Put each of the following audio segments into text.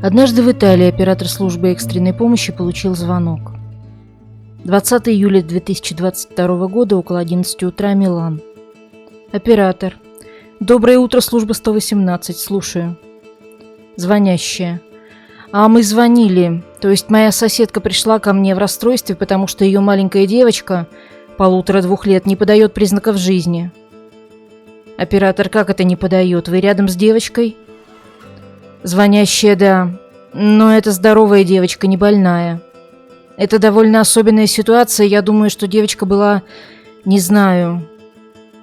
Однажды в Италии оператор службы экстренной помощи получил звонок. 20 июля 2022 года, около 11 утра, Милан. Оператор. Доброе утро, служба 118, слушаю. Звонящая. Мы звонили, то есть моя соседка пришла ко мне в расстройстве, потому что ее маленькая девочка, 1,5-2 лет, не подает признаков жизни. Оператор. Как это не подает? Вы рядом с девочкой? Звонящая. Да, но это здоровая девочка, не больная. Это довольно особенная ситуация, я думаю, что девочка была... Не знаю.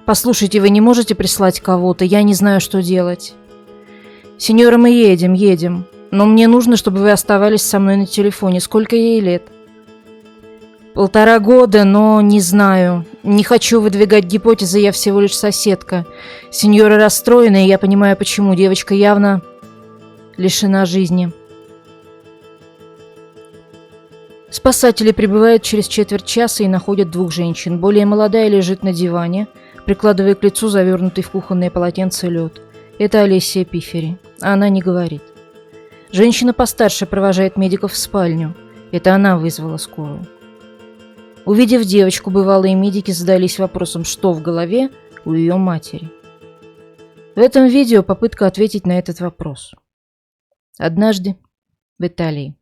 Послушайте, вы не можете прислать кого-то? Я не знаю, что делать. Сеньора, мы едем. Но мне нужно, чтобы вы оставались со мной на телефоне. Сколько ей лет? 1,5 года, но не знаю. Не хочу выдвигать гипотезы, я всего лишь соседка. Сеньора расстроена, и я понимаю, почему. Девочка явно лишена жизни. Спасатели прибывают через четверть часа и находят 2 женщин. Более молодая лежит на диване, прикладывая к лицу завернутый в кухонное полотенце лед. Это Олессия Пиффери. Она не говорит. Женщина постарше провожает медиков в спальню. Это она вызвала скорую. Увидев девочку, бывалые медики задались вопросом, что в голове у ее матери. В этом видео попытка ответить на этот вопрос. Однажды в Италии.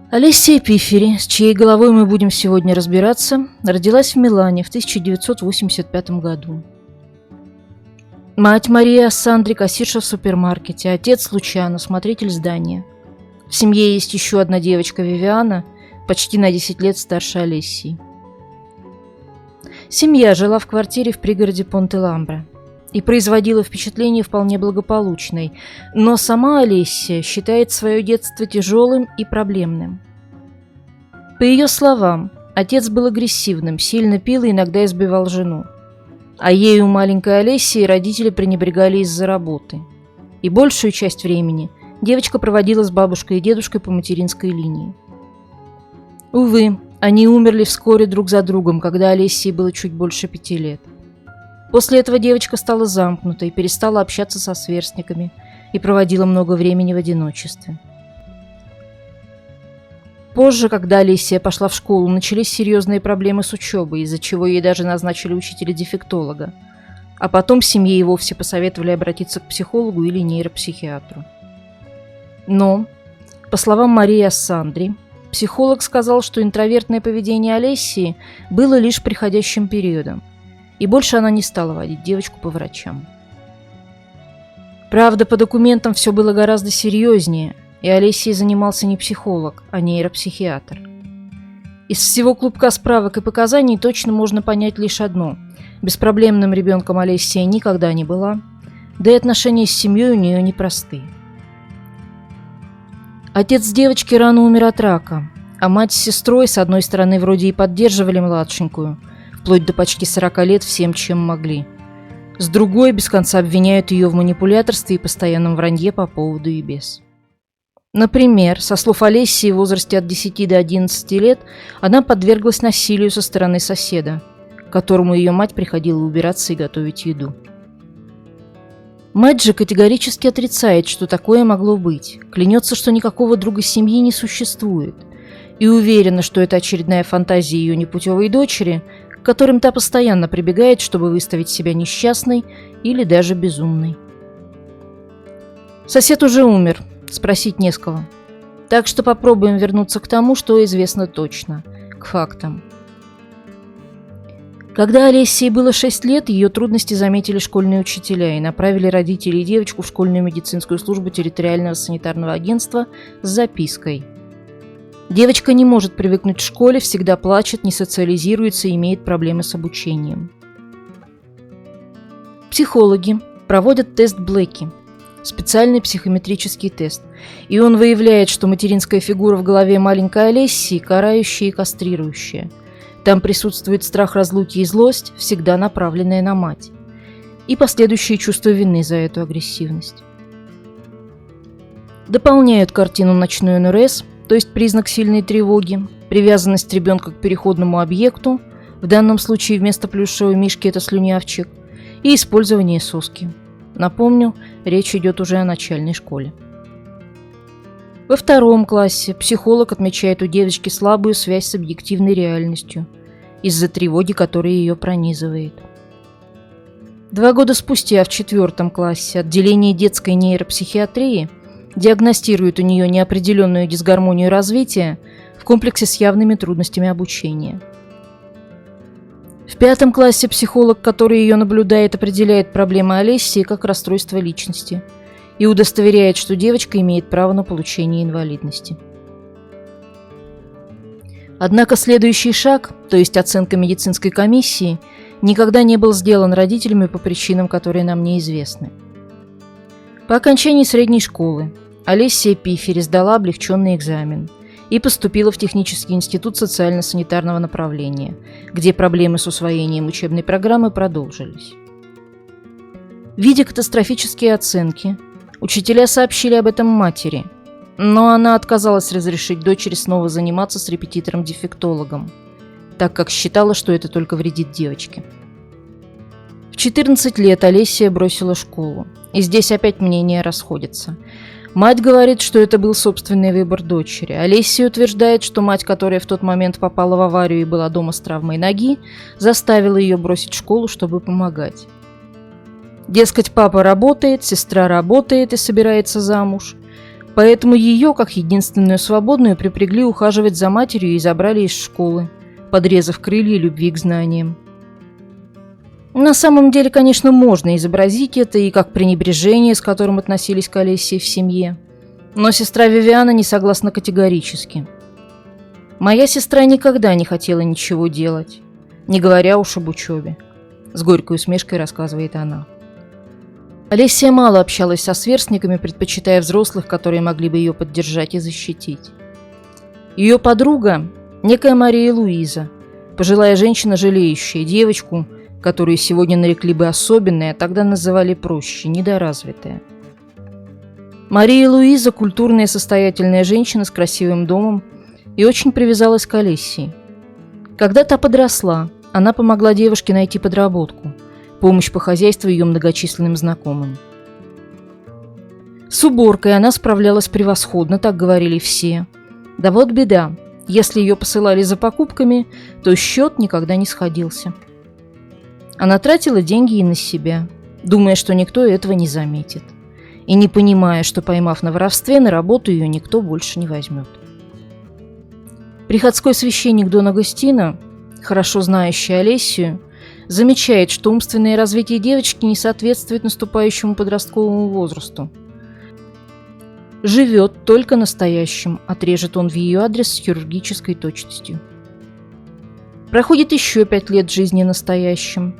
Олессия Пиффери, с чьей головой мы будем сегодня разбираться, родилась в Милане в 1985 году. Мать Мария Ассандри, кассирша в супермаркете, отец Лучано, смотритель здания. В семье есть еще одна девочка, Вивиана, почти на 10 лет старше Олессии. Семья жила в квартире в пригороде Понте-Ламбро и производила впечатление вполне благополучной, но сама Олессия считает свое детство тяжелым и проблемным. По ее словам, отец был агрессивным, сильно пил и иногда избивал жену. А ею, маленькой Олессией, родители пренебрегали из-за работы. И большую часть времени девочка проводила с бабушкой и дедушкой по материнской линии. Увы, они умерли вскоре друг за другом, когда Олессии было чуть больше 5 лет. После этого девочка стала замкнутой, перестала общаться со сверстниками и проводила много времени в одиночестве. Позже, когда Олессия пошла в школу, начались серьезные проблемы с учебой, из-за чего ей даже назначили учителя-дефектолога. А потом семье и вовсе посоветовали обратиться к психологу или нейропсихиатру. Но, по словам Марии Ассандри, психолог сказал, что интровертное поведение Олессии было лишь приходящим периодом, и больше она не стала водить девочку по врачам. Правда, по документам все было гораздо серьезнее, и Олессией занимался не психолог, а нейропсихиатр. Из всего клубка справок и показаний точно можно понять лишь одно: беспроблемным ребенком Олессия никогда не была, да и отношения с семьей у нее непростые. Отец девочки рано умер от рака, а мать с сестрой, с одной стороны, вроде и поддерживали младшенькую, вплоть до почти 40 лет всем, чем могли. С другой, без конца обвиняют ее в манипуляторстве и постоянном вранье по поводу и без. Например, со слов Олессии, в возрасте от 10 до 11 лет она подверглась насилию со стороны соседа, к которому ее мать приходила убираться и готовить еду. Мать же категорически отрицает, что такое могло быть, клянется, что никакого друга семьи не существует, и уверена, что это очередная фантазия ее непутевой дочери, к которым та постоянно прибегает, чтобы выставить себя несчастной или даже безумной. Сосед уже умер, спросить не с кого. Так что попробуем вернуться к тому, что известно точно, к фактам. Когда Олессии было 6 лет, ее трудности заметили школьные учителя и направили родителей и девочку в школьную медицинскую службу территориального санитарного агентства с запиской: девочка не может привыкнуть в школе, всегда плачет, не социализируется и имеет проблемы с обучением. Психологи проводят тест Блэки, специальный психометрический тест, и он выявляет, что материнская фигура в голове маленькой Олессии карающая и кастрирующая. Там присутствует страх разлуки и злость, всегда направленная на мать, и последующее чувство вины за эту агрессивность. Дополняют картину ночной НРС, то есть признак сильной тревоги, привязанность ребенка к переходному объекту, в данном случае вместо плюшевой мишки это слюнявчик, и использование соски. Напомню, речь идет уже о начальной школе. Во 2 классе психолог отмечает у девочки слабую связь с объективной реальностью из-за тревоги, которая ее пронизывает. 2 года спустя в 4 классе отделение детской нейропсихиатрии диагностирует у нее неопределенную дисгармонию развития в комплексе с явными трудностями обучения. В 5 классе психолог, который ее наблюдает, определяет проблемы Олесии как расстройство личности и удостоверяет, что девочка имеет право на получение инвалидности. Однако следующий шаг, то есть оценка медицинской комиссии, никогда не был сделан родителями по причинам, которые нам неизвестны. По окончании средней школы Олесия Пифери сдала облегченный экзамен и поступила в Технический институт социально-санитарного направления, где проблемы с усвоением учебной программы продолжились. Видя катастрофические оценки, учителя сообщили об этом матери, но она отказалась разрешить дочери снова заниматься с репетитором-дефектологом, так как считала, что это только вредит девочке. В 14 лет Олесия бросила школу, и здесь опять мнения расходятся. Мать говорит, что это был собственный выбор дочери. Олесия утверждает, что мать, которая в тот момент попала в аварию и была дома с травмой ноги, заставила ее бросить школу, чтобы помогать. Дескать, папа работает, сестра работает и собирается замуж, поэтому ее, как единственную свободную, припрягли ухаживать за матерью и забрали из школы, подрезав крылья любви к знаниям. На самом деле, конечно, можно изобразить это и как пренебрежение, с которым относились к Олесии в семье. Но сестра Вивиана не согласна категорически. «Моя сестра никогда не хотела ничего делать, не говоря уж об учебе», — с горькой усмешкой рассказывает она. Олесия мало общалась со сверстниками, предпочитая взрослых, которые могли бы ее поддержать и защитить. Ее подруга, некая Мария Луиза, пожилая женщина, жалеющая девочку, которую сегодня нарекли бы особенной, а тогда называли проще, недоразвитая. Мария Луиза – культурная состоятельная женщина с красивым домом и очень привязалась к Олесии. Когда та подросла, она помогла девушке найти подработку, помощь по хозяйству ее многочисленным знакомым. С уборкой она справлялась превосходно, так говорили все. Да вот беда, если ее посылали за покупками, то счет никогда не сходился. Она тратила деньги и на себя, думая, что никто этого не заметит, и не понимая, что, поймав на воровстве, на работу ее никто больше не возьмет. Приходской священник Дон Агостино, хорошо знающий Олесию, замечает, что умственное развитие девочки не соответствует наступающему подростковому возрасту. «Живет только настоящим», – отрежет он в ее адрес с хирургической точностью. Проходит еще 5 лет жизни настоящим.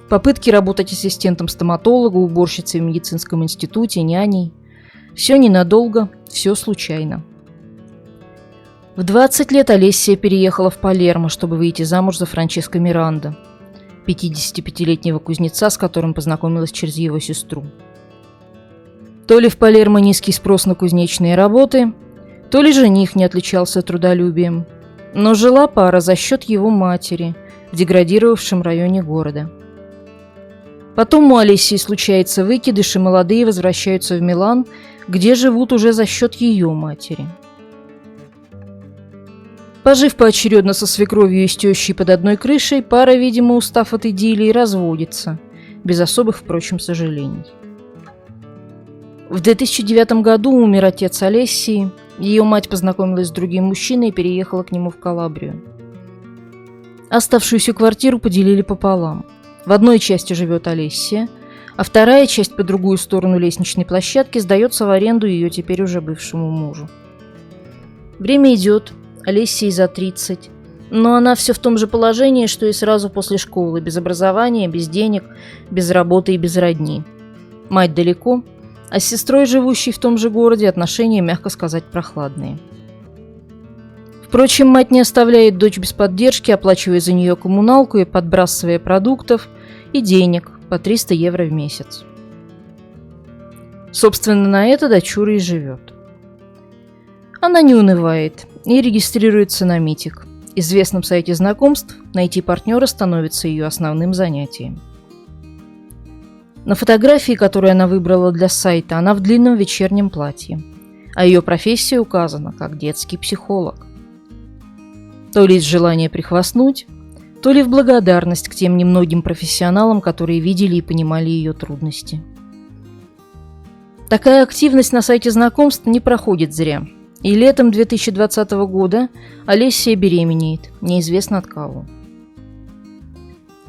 Попытки работать ассистентом стоматолога, уборщицей в медицинском институте, няней. Все ненадолго, все случайно. В 20 лет Олесия переехала в Палермо, чтобы выйти замуж за Франческо Миранда, 55-летнего кузнеца, с которым познакомилась через его сестру. То ли в Палермо низкий спрос на кузнечные работы, то ли жених не отличался трудолюбием, но жила пара за счет его матери в деградировавшем районе города. Потом у Олесии случается выкидыш, и молодые возвращаются в Милан, где живут уже за счет ее матери. Пожив поочередно со свекровью и с тещей под одной крышей, пара, видимо, устав от идиллии, разводится, без особых, впрочем, сожалений. В 2009 году умер отец Олесии, ее мать познакомилась с другим мужчиной и переехала к нему в Калабрию. Оставшуюся квартиру поделили пополам. В одной части живет Олесия, а вторая часть по другую сторону лестничной площадки сдается в аренду ее теперь уже бывшему мужу. Время идет, Олесии за 30, но она все в том же положении, что и сразу после школы, без образования, без денег, без работы и без родни. Мать далеко, а с сестрой, живущей в том же городе, отношения, мягко сказать, прохладные. Впрочем, мать не оставляет дочь без поддержки, оплачивая за нее коммуналку и подбрасывая продуктов и денег по 300 евро в месяц. Собственно, на это дочура и живет. Она не унывает и регистрируется на Митик. Известном сайте знакомств найти партнера становится ее основным занятием. На фотографии, которую она выбрала для сайта, она в длинном вечернем платье, а ее профессия указана как детский психолог. То ли из желания прихвастнуть, то ли в благодарность к тем немногим профессионалам, которые видели и понимали ее трудности. Такая активность на сайте знакомств не проходит зря. И летом 2020 года Олеся беременеет, неизвестно от кого.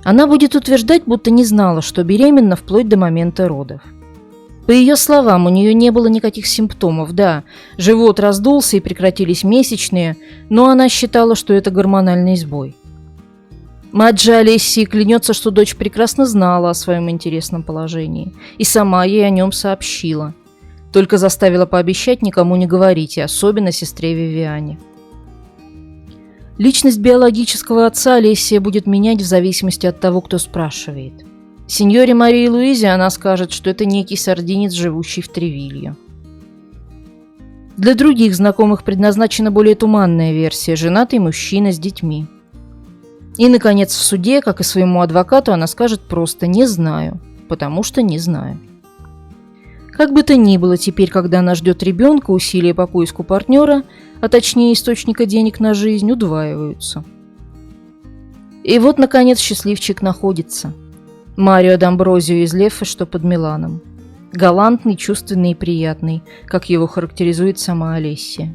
Она будет утверждать, будто не знала, что беременна вплоть до момента родов. По ее словам, у нее не было никаких симптомов, да, живот раздулся и прекратились месячные, но она считала, что это гормональный сбой. Мать же Олеси клянется, что дочь прекрасно знала о своем интересном положении и сама ей о нем сообщила, только заставила пообещать никому не говорить, и особенно сестре Вивиане. Личность биологического отца Олеся будет менять в зависимости от того, кто спрашивает. Сеньоре Марии Луизе она скажет, что это некий сардинец, живущий в Тревильо. Для других знакомых предназначена более туманная версия – женатый мужчина с детьми. И, наконец, в суде, как и своему адвокату, она скажет просто «не знаю», потому что не знаю. Как бы то ни было, теперь, когда она ждет ребенка, усилия по поиску партнера, а точнее источника денег на жизнь, удваиваются. И вот, наконец, счастливчик находится. Марио Дамброзио из Леффе, что под Миланом. Галантный, чувственный и приятный, как его характеризует сама Олеся.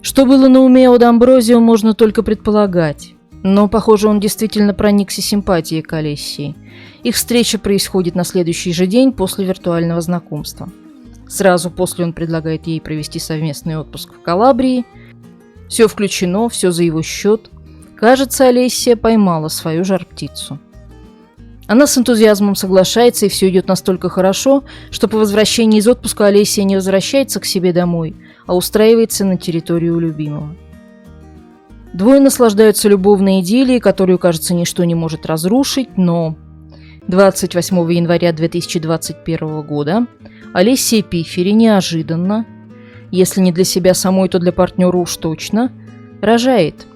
Что было на уме у Дамброзио, можно только предполагать. Но, похоже, он действительно проникся симпатией к Олесии. Их встреча происходит на следующий же день после виртуального знакомства. Сразу после он предлагает ей провести совместный отпуск в Калабрии. Все включено, все за его счет. Кажется, Олеся поймала свою жар-птицу. Она с энтузиазмом соглашается, и все идет настолько хорошо, что по возвращении из отпуска Олеся не возвращается к себе домой, а устраивается на территорию любимого. Двое наслаждаются любовной идиллией, которую, кажется, ничто не может разрушить, но 28 января 2021 года Олеся Пиффери неожиданно, если не для себя самой, то для партнера уж точно, рожает.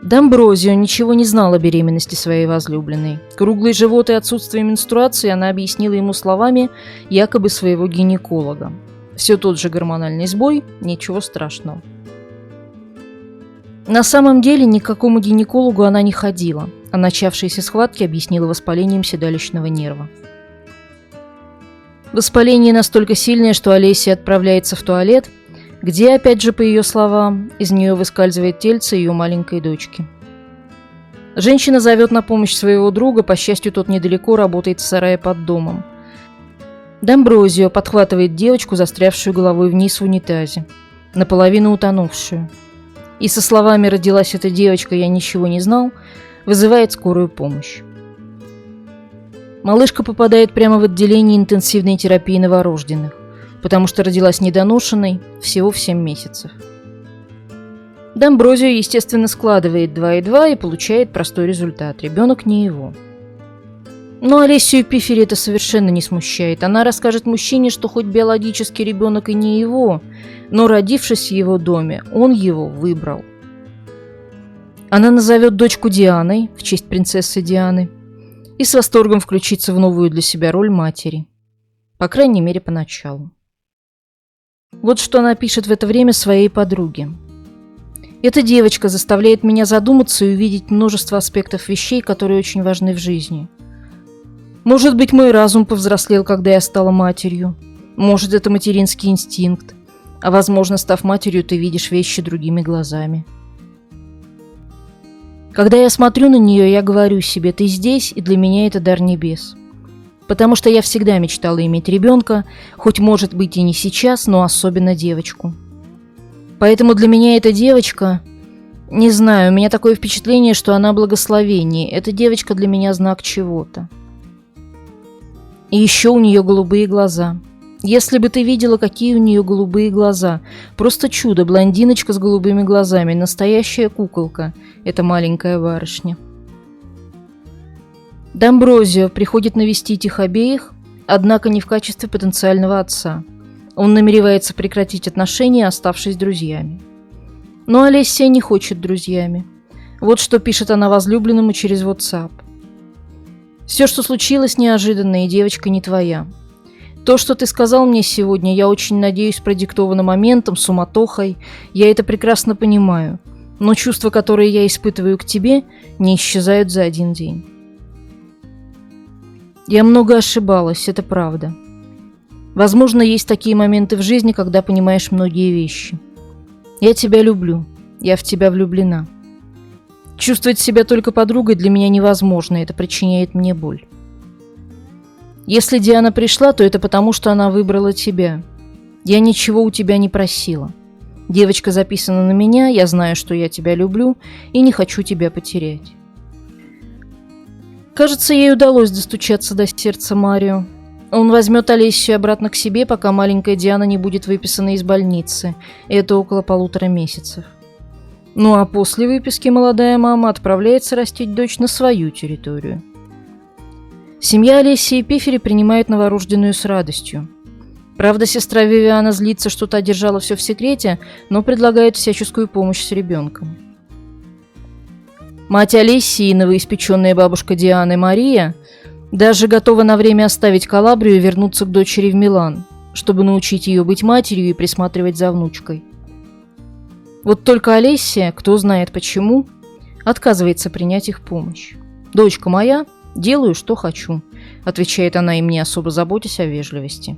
Дамброзио ничего не знал о беременности своей возлюбленной. Круглый живот и отсутствие менструации она объяснила ему словами якобы своего гинеколога. Все тот же гормональный сбой, ничего страшного. На самом деле ни к какому гинекологу она не ходила, а начавшиеся схватки объяснила воспалением седалищного нерва. Воспаление настолько сильное, что Олеся отправляется в туалет, где, опять же, по ее словам, из нее выскальзывает тельце ее маленькой дочки. Женщина зовет на помощь своего друга, по счастью, тот недалеко работает в сарае под домом. Дамброзио подхватывает девочку, застрявшую головой вниз в унитазе, наполовину утонувшую. И со словами «родилась эта девочка, я ничего не знал», вызывает скорую помощь. Малышка попадает прямо в отделение интенсивной терапии новорожденных, потому что родилась недоношенной всего в 7 месяцев. Дамброзио, естественно, складывает 2 и 2 и получает простой результат – ребенок не его. Но Олесию Пиффери это совершенно не смущает. Она расскажет мужчине, что хоть биологический ребенок и не его, но, родившись в его доме, он его выбрал. Она назовет дочку Дианой, в честь принцессы Дианы, и с восторгом включится в новую для себя роль матери. По крайней мере, поначалу. Вот что она пишет в это время своей подруге. «Эта девочка заставляет меня задуматься и увидеть множество аспектов вещей, которые очень важны в жизни. Может быть, мой разум повзрослел, когда я стала матерью. Может, это материнский инстинкт. А возможно, став матерью, ты видишь вещи другими глазами. Когда я смотрю на нее, я говорю себе, ты здесь, и для меня это дар небес. Потому что я всегда мечтала иметь ребенка, хоть, может быть, и не сейчас, но особенно девочку. Поэтому для меня эта девочка... Не знаю, у меня такое впечатление, что она благословение. Эта девочка для меня знак чего-то. И еще у нее голубые глаза. Если бы ты видела, какие у нее голубые глаза. Просто чудо, блондиночка с голубыми глазами, настоящая куколка, эта маленькая барышня». Дамброзио приходит навестить их обеих, однако не в качестве потенциального отца. Он намеревается прекратить отношения, оставшись друзьями. Но Олеся не хочет друзьями. Вот что пишет она возлюбленному через WhatsApp. «Все, что случилось, неожиданно, и девочка не твоя. То, что ты сказал мне сегодня, я очень надеюсь, продиктовано моментом, суматохой. Я это прекрасно понимаю. Но чувства, которые я испытываю к тебе, не исчезают за один день. Я много ошибалась, это правда. Возможно, есть такие моменты в жизни, когда понимаешь многие вещи. Я тебя люблю, я в тебя влюблена. Чувствовать себя только подругой для меня невозможно, это причиняет мне боль. Если Диана пришла, то это потому, что она выбрала тебя. Я ничего у тебя не просила. Девочка записана на меня, я знаю, что я тебя люблю и не хочу тебя потерять». Кажется, ей удалось достучаться до сердца Марио. Он возьмет Олесю обратно к себе, пока маленькая Диана не будет выписана из больницы. Это около 1,5 месяцев. Ну а после выписки молодая мама отправляется растить дочь на свою территорию. Семья Олеси и Пифери принимает новорожденную с радостью. Правда, сестра Вивиана злится, что та держала все в секрете, но предлагает всяческую помощь с ребенком. Мать Олеси и новоиспеченная бабушка Дианы Мария даже готова на время оставить Калабрию и вернуться к дочери в Милан, чтобы научить ее быть матерью и присматривать за внучкой. Вот только Олеся, кто знает почему, отказывается принять их помощь. «Дочка моя, делаю, что хочу», — отвечает она им, не особо заботясь о вежливости.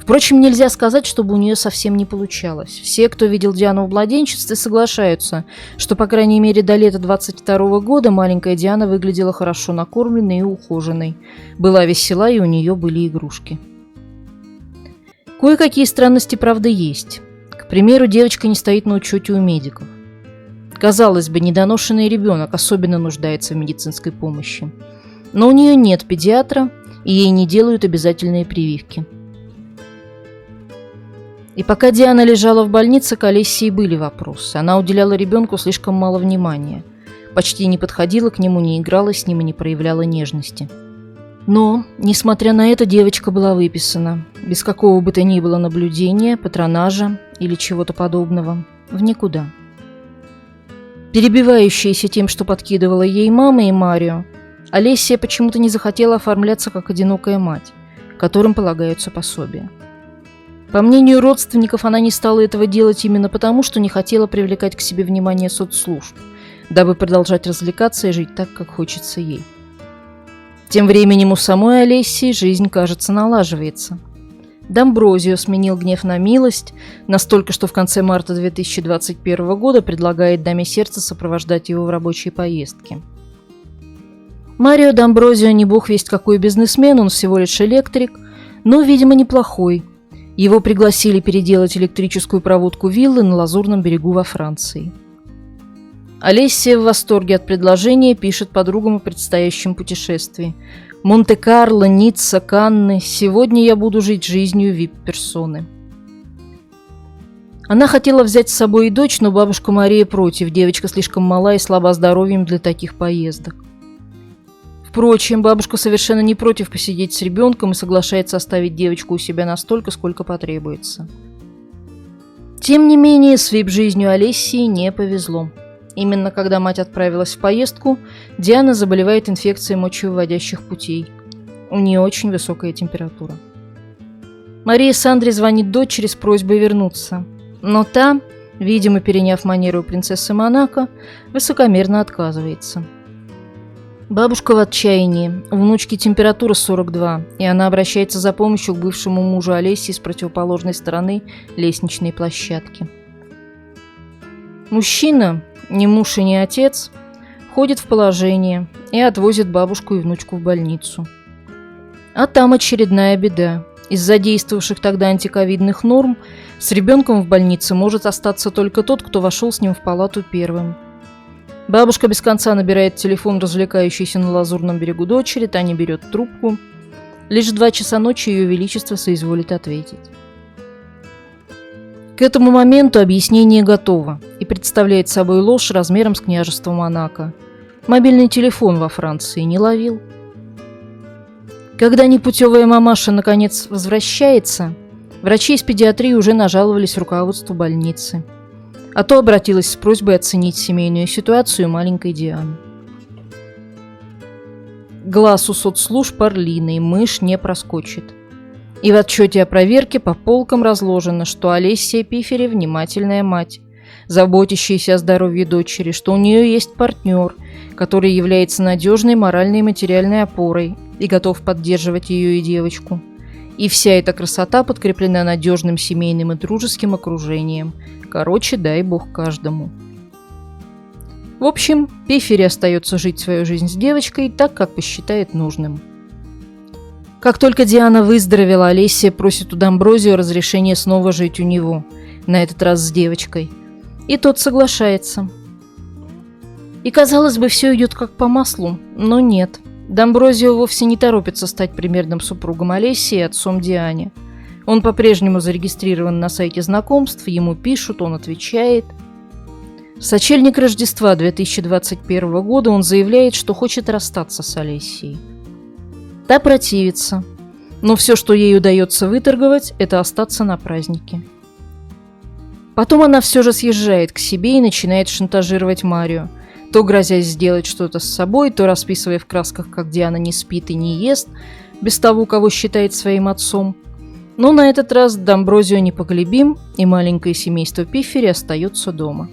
Впрочем, нельзя сказать, чтобы у нее совсем не получалось. Все, кто видел Диану в младенчестве, соглашаются, что, по крайней мере, до лета 22 года маленькая Диана выглядела хорошо накормленной и ухоженной, была весела, и у нее были игрушки. Кое-какие странности, правда, есть. К примеру, девочка не стоит на учете у медиков. Казалось бы, недоношенный ребенок особенно нуждается в медицинской помощи. Но у нее нет педиатра, и ей не делают обязательные прививки. И пока Диана лежала в больнице, к Олесе и были вопросы. Она уделяла ребенку слишком мало внимания. Почти не подходила к нему, не играла с ним и не проявляла нежности. Но, несмотря на это, девочка была выписана. Без какого бы то ни было наблюдения, патронажа или чего-то подобного. В никуда. Перебивающаяся тем, что подкидывала ей мама и Марио, Олеся почему-то не захотела оформляться как одинокая мать, которым полагаются пособия. По мнению родственников, она не стала этого делать именно потому, что не хотела привлекать к себе внимание соцслужб, дабы продолжать развлекаться и жить так, как хочется ей. Тем временем у самой Олеси жизнь, кажется, налаживается. Домброзио сменил гнев на милость, настолько, что в конце марта 2021 года предлагает даме сердца сопровождать его в рабочие поездки. Марио Домброзио не бог весть какой бизнесмен, он всего лишь электрик, но, видимо, неплохой. Его пригласили переделать электрическую проводку виллы на Лазурном берегу во Франции. Олеся в восторге от предложения, пишет подругам о предстоящем путешествии. «Монте-Карло, Ницца, Канны. Сегодня я буду жить жизнью вип-персоны». Она хотела взять с собой и дочь, но бабушка Мария против. Девочка слишком мала и слаба здоровьем для таких поездок. Впрочем, бабушка совершенно не против посидеть с ребенком и соглашается оставить девочку у себя настолько, сколько потребуется. Тем не менее, с вип-жизнью Олесии не повезло. Именно когда мать отправилась в поездку, Диана заболевает инфекцией мочевыводящих путей. У нее очень высокая температура. Мария Сандре звонит дочери с просьбой вернуться, но та, видимо, переняв манеру принцессы Монако, высокомерно отказывается. Бабушка в отчаянии, у внучки температура 42, и она обращается за помощью к бывшему мужу Олеси с противоположной стороны лестничной площадки. Мужчина, ни муж и ни отец, входит в положение и отвозит бабушку и внучку в больницу. А там очередная беда. Из-за действовавших тогда антиковидных норм с ребенком в больнице может остаться только тот, кто вошел с ним в палату первым. Бабушка без конца набирает телефон развлекающейся на Лазурном берегу дочери, та не берет трубку. Лишь в 2 часа ночи ее величество соизволит ответить. К этому моменту объяснение готово и представляет собой ложь размером с княжество Монако. Мобильный телефон во Франции не ловил. Когда непутевая мамаша наконец возвращается, Врачи из педиатрии уже нажаловались руководству больницы. А то обратилась с просьбой оценить семейную ситуацию маленькой Дианы. Глаз у соцслужб орлиный, мышь не проскочит. И в отчете о проверке по полкам разложено, что Олеся Пифери внимательная мать, заботящаяся о здоровье дочери, что у нее есть партнер, который является надежной моральной и материальной опорой и готов поддерживать ее и девочку. И вся эта красота подкреплена надежным семейным и дружеским окружением. Короче, дай бог каждому. В общем, Пифери остается жить свою жизнь с девочкой так, как посчитает нужным. Как только Диана выздоровела, Олеся просит у Домброзио разрешения снова жить у него, на этот раз с девочкой. И тот соглашается. И, казалось бы, все идет как по маслу, но нет. Домброзио вовсе не торопится стать примерным супругом Олеси и отцом Диане. Он по-прежнему зарегистрирован на сайте знакомств, ему пишут, он отвечает. В сочельник Рождества 2021 года он заявляет, что хочет расстаться с Олесей. Та противится, но все, что ей удается выторговать, это остаться на празднике. Потом она все же съезжает к себе и начинает шантажировать Марио, то грозясь сделать что-то с собой, то расписывая в красках, как Диана не спит и не ест, без того, кого считает своим отцом. Но на этот раз Домброзио непоколебим, и маленькое семейство Пифери остается дома.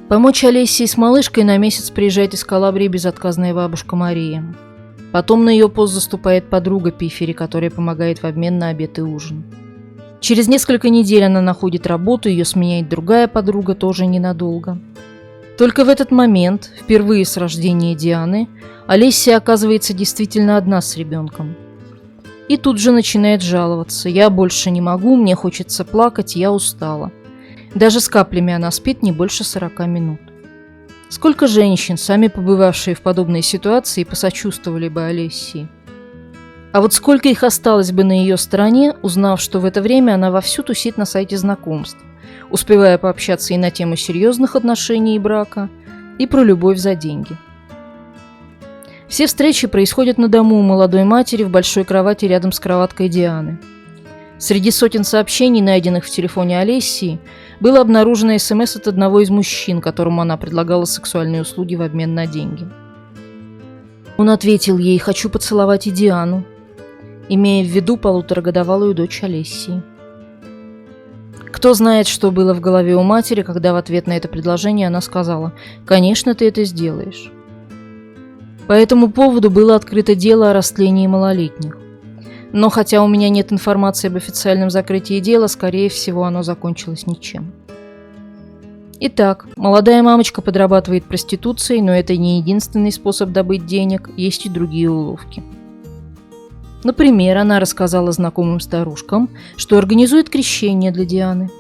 Помочь Олесе с малышкой на месяц приезжает из Калабрии безотказная бабушка Мария. Потом на ее пост заступает подруга Пифери, которая помогает в обмен на обед и ужин. Через несколько недель она находит работу, ее сменяет другая подруга, тоже ненадолго. Только в этот момент, впервые с рождения Дианы, Олеся оказывается действительно одна с ребенком. И тут же начинает жаловаться: «Я больше не могу, мне хочется плакать, я устала». Даже с каплями она спит не больше 40 минут. Сколько женщин, сами побывавшие в подобной ситуации, посочувствовали бы Олесе. А вот сколько их осталось бы на ее стороне, узнав, что в это время она вовсю тусит на сайте знакомств, успевая пообщаться и на тему серьезных отношений и брака, и про любовь за деньги. Все встречи происходят на дому у молодой матери в большой кровати рядом с кроваткой Дианы. Среди сотен сообщений, найденных в телефоне Олесии, было обнаружено СМС от одного из мужчин, которому она предлагала сексуальные услуги в обмен на деньги. Он ответил ей: «Хочу поцеловать и Диану», имея в виду полуторагодовалую дочь Олесии. Кто знает, что было в голове у матери, когда в ответ на это предложение она сказала: «Конечно, ты это сделаешь». По этому поводу было открыто дело о растлении малолетних. Но хотя у меня нет информации об официальном закрытии дела, скорее всего, оно закончилось ничем. Итак, молодая мамочка подрабатывает проституцией, но это не единственный способ добыть денег, есть и другие уловки. Например, она рассказала знакомым старушкам, что организует крещение для Дианы.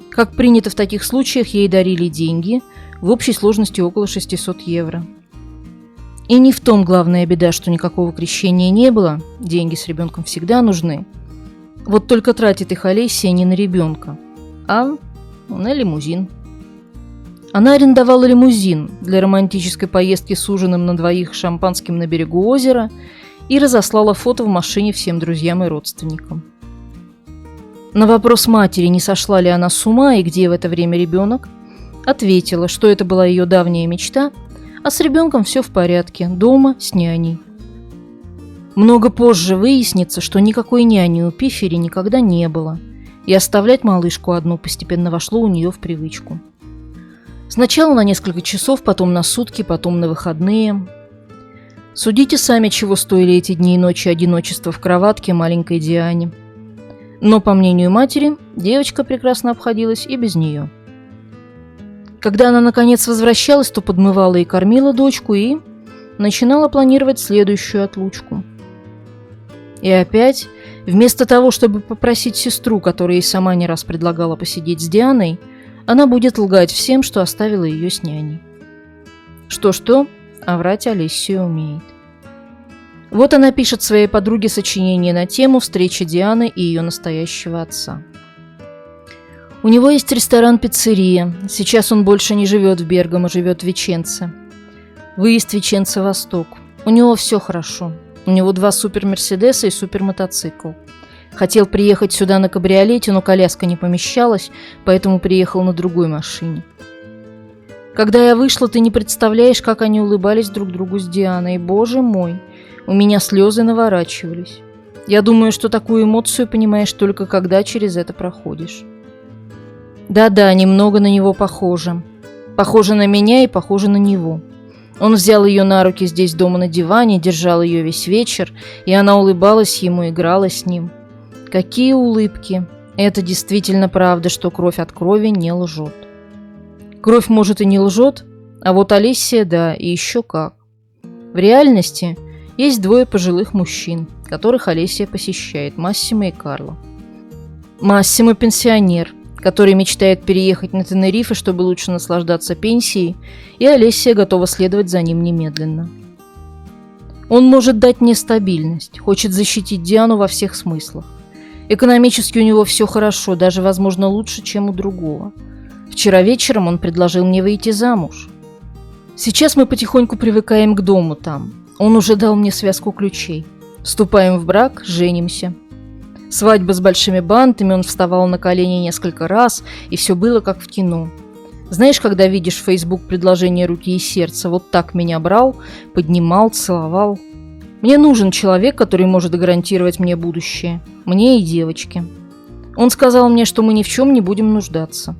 Как принято в таких случаях, ей дарили деньги, в общей сложности около 600 евро. И не в том главная беда, что никакого крещения не было, деньги с ребенком всегда нужны. Вот только тратит их Олеся не на ребенка, а на лимузин. Она арендовала лимузин для романтической поездки с ужином на двоих шампанским на берегу озера и разослала фото в машине всем друзьям и родственникам. На вопрос матери, не сошла ли она с ума и где в это время ребенок, ответила, что это была ее давняя мечта, а с ребенком все в порядке, дома с няней. Много позже выяснится, что никакой няни у Пифери никогда не было, и оставлять малышку одну постепенно вошло у нее в привычку. Сначала на несколько часов, потом на сутки, потом на выходные. Судите сами, чего стоили эти дни и ночи одиночества в кроватке маленькой Диане. Но, по мнению матери, девочка прекрасно обходилась и без нее. Когда она наконец возвращалась, то подмывала и кормила дочку, и начинала планировать следующую отлучку. И опять, вместо того, чтобы попросить сестру, которая ей сама не раз предлагала посидеть с Дианой, она будет лгать всем, что оставила ее с няней. Что-что, а врать Олеся умеет. Вот она пишет своей подруге сочинение на тему встречи Дианы и ее настоящего отца. У него есть ресторан-пиццерия. Сейчас он больше не живет в Бергамо, живет в Веченце. Выезд Веченце-Восток. У него все хорошо. У него 2 супер-мерседеса и супер-мотоцикл. Хотел приехать сюда на кабриолете, но коляска не помещалась, поэтому приехал на другой машине. Когда я вышла, ты не представляешь, как они улыбались друг другу с Дианой. Боже мой, у меня слезы наворачивались. Я думаю, что такую эмоцию понимаешь только когда через это проходишь. Да-да, немного на него похоже. Похоже на меня и похоже на него. Он взял ее на руки здесь дома на диване, держал ее весь вечер, и она улыбалась ему, играла с ним. Какие улыбки! Это действительно правда, что кровь от крови не лжет. Кровь, может, и не лжет, а вот Олессия, да, и еще как. В реальности есть двое пожилых мужчин, которых Олессия посещает, Массимо и Карло. Массимо – пенсионер, который мечтает переехать на Тенерифе, чтобы лучше наслаждаться пенсией, и Олессия готова следовать за ним немедленно. Он может дать мне стабильность, хочет защитить Диану во всех смыслах. Экономически у него все хорошо, даже, возможно, лучше, чем у другого. Вчера вечером он предложил мне выйти замуж. Сейчас мы потихоньку привыкаем к дому там. Он уже дал мне связку ключей. Вступаем в брак, женимся. Свадьба с большими бантами, он вставал на колени несколько раз, и все было как в кино. Знаешь, когда видишь в Facebook предложение руки и сердца, вот так меня брал, поднимал, целовал. Мне нужен человек, который может гарантировать мне будущее. Мне и девочке. Он сказал мне, что мы ни в чем не будем нуждаться.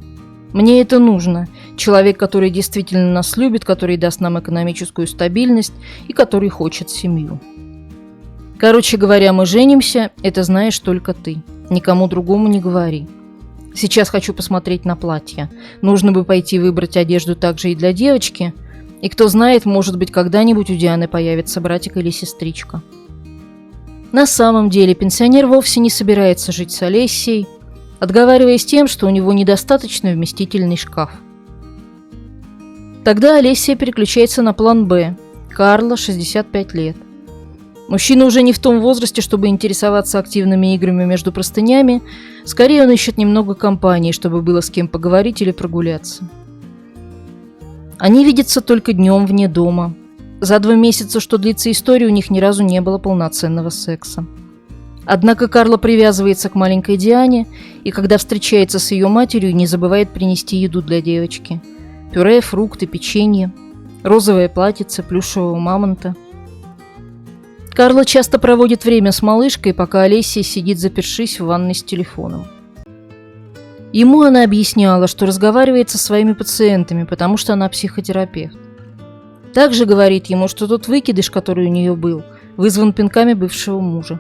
Мне это нужно. Человек, который действительно нас любит, который даст нам экономическую стабильность и который хочет семью. Короче говоря, мы женимся, это знаешь только ты. Никому другому не говори. Сейчас хочу посмотреть на платье. Нужно бы пойти выбрать одежду также и для девочки. И кто знает, может быть, когда-нибудь у Дианы появится братик или сестричка. На самом деле, пенсионер вовсе не собирается жить с Олессией, отговариваясь тем, что у него недостаточно вместительный шкаф. Тогда Олессия переключается на план «Б». Карло, 65 лет. Мужчина уже не в том возрасте, чтобы интересоваться активными играми между простынями, скорее он ищет немного компании, чтобы было с кем поговорить или прогуляться. Они видятся только днем вне дома. За 2 месяца, что длится история, у них ни разу не было полноценного секса. Однако Карло привязывается к маленькой Диане, и когда встречается с ее матерью, не забывает принести еду для девочки. Пюре, фрукты, печенье, розовое платьице, плюшевого мамонта. Карло часто проводит время с малышкой, пока Олессия сидит запершись в ванной с телефоном. Ему она объясняла, что разговаривает со своими пациентами, потому что она психотерапевт. Также говорит ему, что тот выкидыш, который у нее был, вызван пинками бывшего мужа.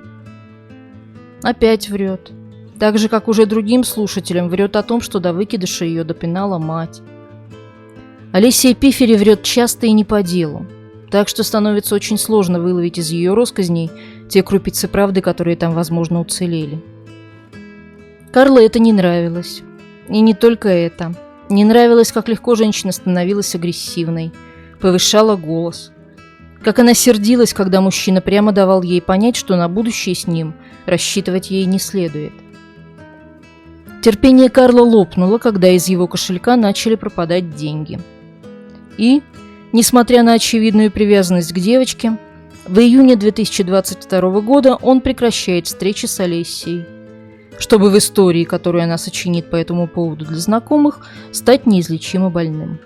Опять врет. Так же, как уже другим слушателям, врет о том, что до выкидыша ее допинала мать. Олессия Пифери врет часто и не по делу, так что становится очень сложно выловить из ее россказней те крупицы правды, которые там, возможно, уцелели. Карло это не нравилось. И не только это. Не нравилось, как легко женщина становилась агрессивной, повышала голос. Как она сердилась, когда мужчина прямо давал ей понять, что на будущее с ним рассчитывать ей не следует. Терпение Карло лопнуло, когда из его кошелька начали пропадать деньги. И, несмотря на очевидную привязанность к девочке, в июне 2022 года он прекращает встречи с Олессией, чтобы в истории, которую она сочинит по этому поводу для знакомых, стать неизлечимо больным.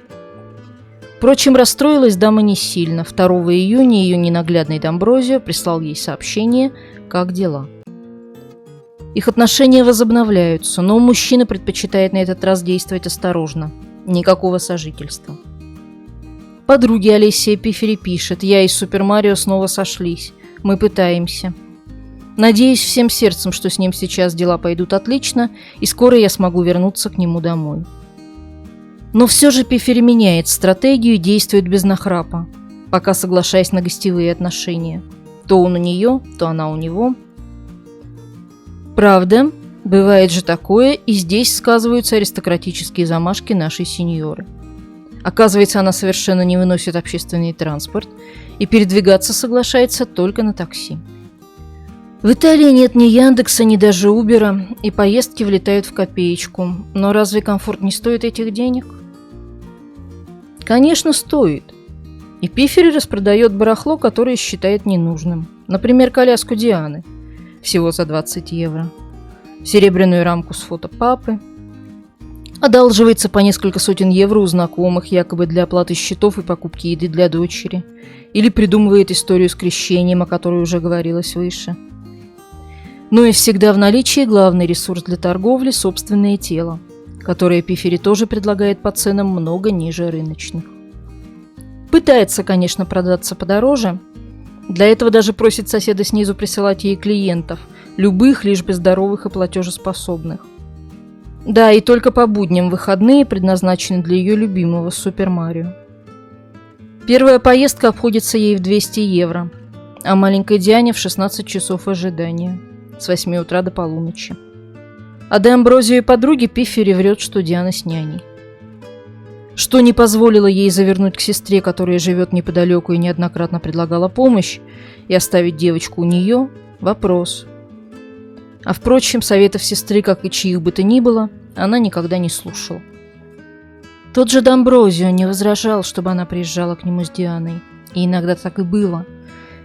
Впрочем, расстроилась дама не сильно. 2 июня ее ненаглядный Домброзио прислал ей сообщение «Как дела?». Их отношения возобновляются, но мужчина предпочитает на этот раз действовать осторожно. Никакого сожительства. Подруге Олессия Пифери пишет: «Я и Супер Марио снова сошлись. Мы пытаемся. Надеюсь всем сердцем, что с ним сейчас дела пойдут отлично, и скоро я смогу вернуться к нему домой». Но все же Пифери меняет стратегию и действует без нахрапа, пока соглашаясь на гостевые отношения. То он у нее, то она у него. Правда, бывает же такое, и здесь сказываются аристократические замашки нашей сеньоры. Оказывается, она совершенно не выносит общественный транспорт и передвигаться соглашается только на такси. В Италии нет ни Яндекса, ни даже Убера, и поездки влетают в копеечку. Но разве комфорт не стоит этих денег? Конечно, стоит. И Пифери распродает барахло, которое считает ненужным. Например, коляску Дианы. всего за 20 евро, серебряную рамку с фото папы, одалживается по несколько сотен евро у знакомых, якобы для оплаты счетов и покупки еды для дочери, или придумывает историю с крещением, о которой уже говорилось выше. Ну и всегда в наличии главный ресурс для торговли – собственное тело, которое Пифери тоже предлагает по ценам много ниже рыночных. Пытается, конечно, продаться подороже. Для этого даже просит соседа снизу присылать ей клиентов, любых, лишь бы здоровых и платежеспособных. Да, и только по будням выходные предназначены для ее любимого Супер Марио. Первая поездка обходится ей в 200 евро, а маленькой Диане в 16 часов ожидания, с 8 утра до полуночи. А де Амброзио и подруге Пифери врет, что Диана с няней. Что не позволило ей завернуть к сестре, которая живет неподалеку и неоднократно предлагала помощь, и оставить девочку у нее – вопрос. А впрочем, советов сестры, как и чьих бы то ни было, она никогда не слушала. Тот же Дамброзио не возражал, чтобы она приезжала к нему с Дианой, и иногда так и было,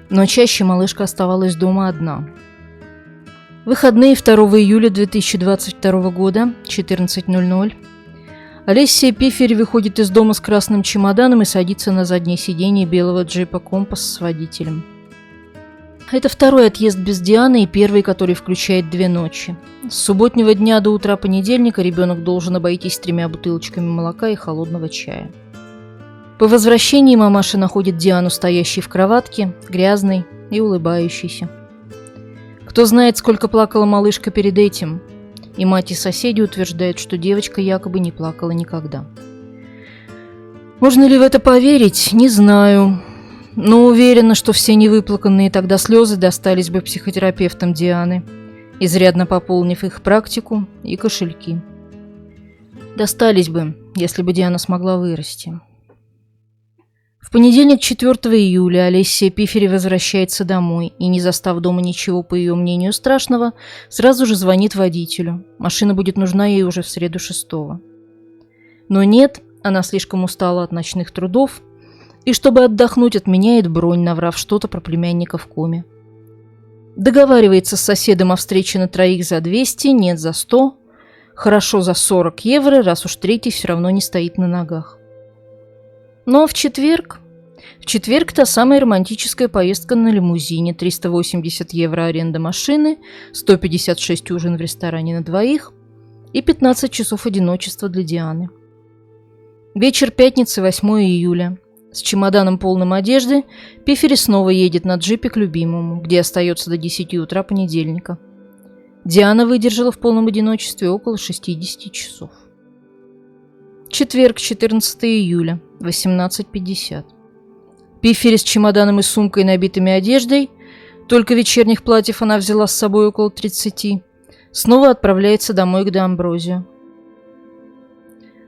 но чаще малышка оставалась дома одна. В выходные 2 июля 2022 года, 14:00, Алессия Пифери выходит из дома с красным чемоданом и садится на заднее сиденье белого джипа «Компас» с водителем. Это второй отъезд без Дианы и первый, который включает 2 ночи. С субботнего дня до утра понедельника ребенок должен обойтись 3 бутылочками молока и холодного чая. По возвращении мамаша находит Диану стоящей в кроватке, грязной и улыбающейся. Кто знает, сколько плакала малышка перед этим. И мать и соседи утверждают, что девочка якобы не плакала никогда. Можно ли в это поверить, не знаю. Но уверена, что все невыплаканные тогда слезы достались бы психотерапевтам Дианы, изрядно пополнив их практику и кошельки. Достались бы, если бы Диана смогла вырасти. В понедельник, 4 июля, Алессия Пифери возвращается домой и, не застав дома ничего, по ее мнению, страшного, сразу же звонит водителю. Машина будет нужна ей уже в среду 6-го. Но нет, она слишком устала от ночных трудов, и, чтобы отдохнуть, отменяет бронь, наврав что-то про племянника в коме. Договаривается с соседом о встрече на 3 за 200, нет за 100, хорошо за 40 евро, раз уж третий все равно не стоит на ногах. Но в четверг та самая романтическая поездка на лимузине, 380 евро аренда машины, 156 ужин в ресторане на двоих и 15 часов одиночества для Дианы. Вечер пятницы, 8 июля. С чемоданом полным одежды Пифери снова едет на джипе к любимому, где остается до 10 утра понедельника. Диана выдержала в полном одиночестве около 60 часов. Четверг, 14 июля, 18:50. Пифери с чемоданом и сумкой, набитыми одеждой, только вечерних платьев она взяла с собой около 30, снова отправляется домой к де Амброзио.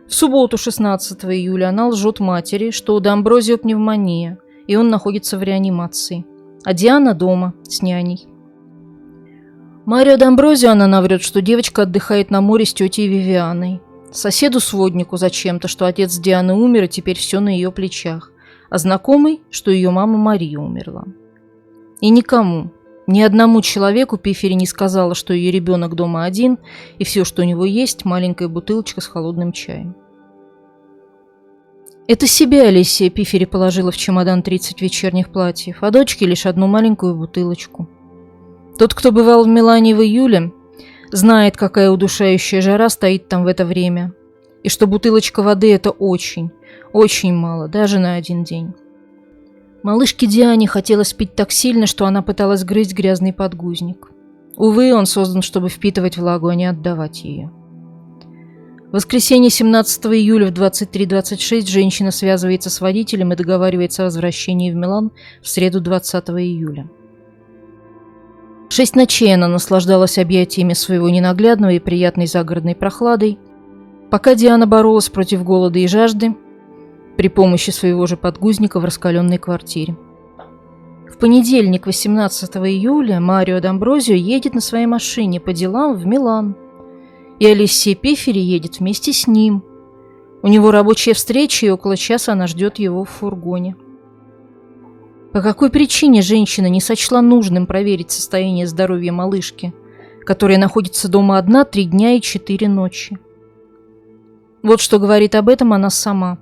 В субботу, 16 июля, она лжет матери, что у де Амброзио пневмония, и он находится в реанимации, а Диана дома с няней. Марио де Амброзио она наврет, что девочка отдыхает на море с тетей Вивианой. Соседу-своднику зачем-то, что отец Дианы умер, и теперь все на ее плечах, а знакомый, что ее мама Мария умерла. И никому, ни одному человеку Пифери не сказала, что ее ребенок дома один, и все, что у него есть, маленькая бутылочка с холодным чаем. Это себе Алессия Пифери положила в чемодан 30 вечерних платьев, а дочке лишь одну маленькую бутылочку. Тот, кто бывал в Милане в июле, знает, какая удушающая жара стоит там в это время, и что бутылочка воды – это очень, очень мало, даже на один день. Малышке Диане хотелось пить так сильно, что она пыталась грызть грязный подгузник. Увы, он создан, чтобы впитывать влагу, а не отдавать ее. В воскресенье 17 июля в 23:26 женщина связывается с водителем и договаривается о возвращении в Милан в среду 20 июля. 6 ночей она наслаждалась объятиями своего ненаглядного и приятной загородной прохладой, пока Диана боролась против голода и жажды при помощи своего же подгузника в раскаленной квартире. В понедельник, 18 июля, Марио де Амброзио едет на своей машине по делам в Милан, и Алессия Пифери едет вместе с ним. У него рабочая встреча, и около часа она ждет его в фургоне. По какой причине женщина не сочла нужным проверить состояние здоровья малышки, которая находится дома одна 3 дня и 4 ночи? Вот что говорит об этом она сама.